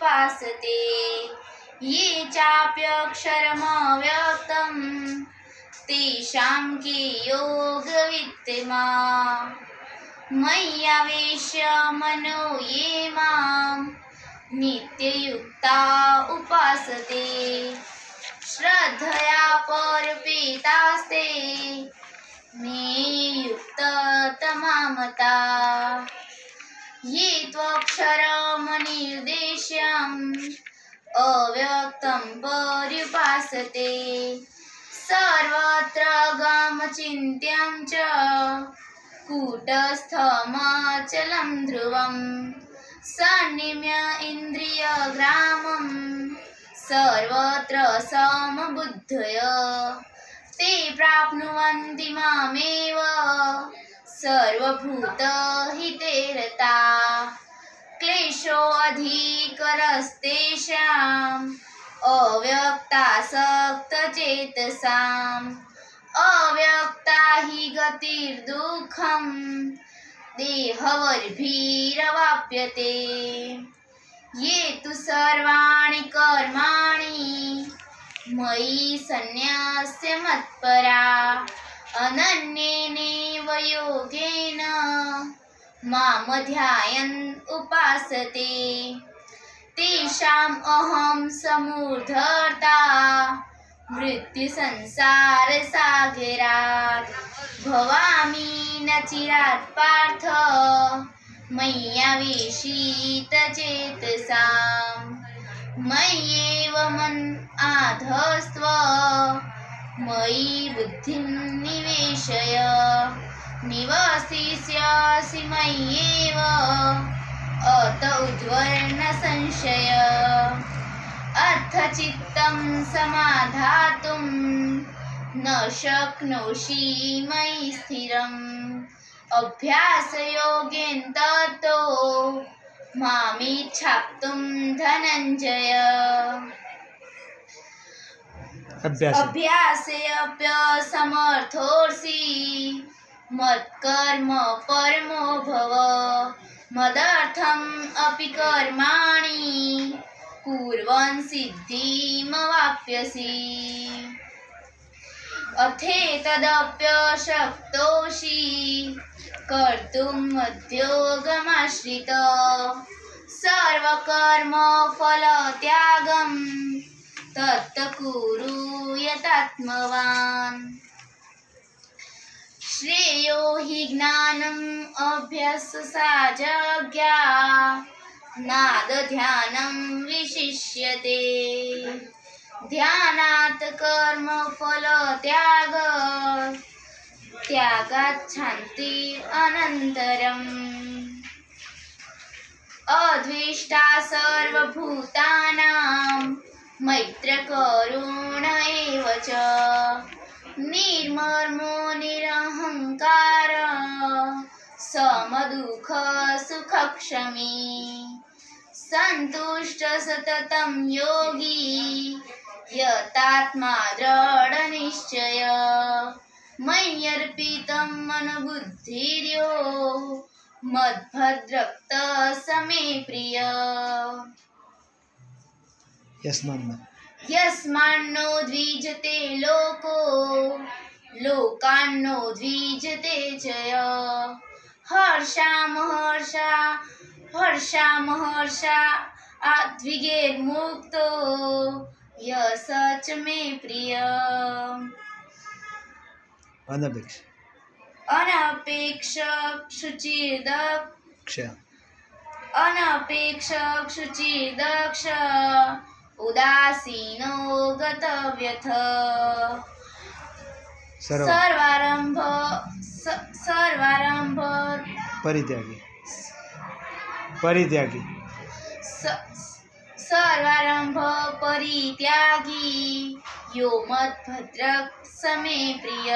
पर्युपासते ये चाप्यक्षरमव्यक्तं तेषां के योगवित्तमा मय्यावेश्य मनो ये मां नित्ययुक्ता उपासते श्रद्धया पर्युपेतास्ते मे युक्ततमा मता ये त्वक्षरमनिर्देश्यम् अव्यक्तं पर्युपासते सर्वत्र गमचिन्त्यं च कूटस्थमचलं ध्रुवं सन्निम्य इन्द्रियग्रामं सर्वत्र समबुद्धय ते प्राप्नुवन्ति मामेव सर्वभूतहिते रता क्लेशोऽधिकरस्तेषाम् अव्यक्तासक्तचेतसाम् अव्यक्ता हि गतिर्दुःखं देहवर्भिरवाप्यते ये तु सर्वाणि कर्माणि मयि सन्न्यस्य मत्परा अनन्येनैव योगेन मां ध्यायन् उपासते तेषाम् अहं समुद्धर्ता मृत्युसंसारसागरात् भवामि न चिरात् पार्थ मय्यावेशितचेतसाम् मय्येव मन आधस्त्व मयि बुद्धिं निवेशय निवसिष्यसि मय्येव अत उद्वर्न संशय अथ चित्तं समाधातुं न शक्नोषि मयि स्थिरम् अभ्यासयोगेन ततो मामिच्छाप्तुं धनञ्जय अभ्यासेऽप्यसमर्थोऽसि मत्कर्म परमो भव मदर्थम् अपि कर्माणि कुर्वन् सिद्धिमवाप्स्यसि अथेतदप्यशक्तोषि कर्तुं मद्योगमाश्रित सर्वकर्मफलत्यागं तत्कुरु यतात्मवान् श्रेयो हि ज्ञानम् अभ्याससाजज्ञानाद् विशिष्यते ध्यानात् त्यागात् शान्तिरनन्तरम् अद्वेष्टा सर्वभूतानां मैत्रकरुण एव च निर्ममो निरहङ्कार समदुःखसुखक्षमी सन्तुष्ट सततं योगी यतात्मा दृढनिश्चय मय्यर्पितं मनोबुद्धिर्यो मद्भद्रक्तः समे प्रिय यस्मान्नो द्विजते लोको लोकान्नो द्विजते च हर्षामहर्षा द्विगैर्मुक्तो यः च मे प्रिय अनपेक्षशुचिर्दक्ष उदासीनो गतव्यथ सर्वारंभ परित्यागी यो मद्भद्रः स मे प्रिय।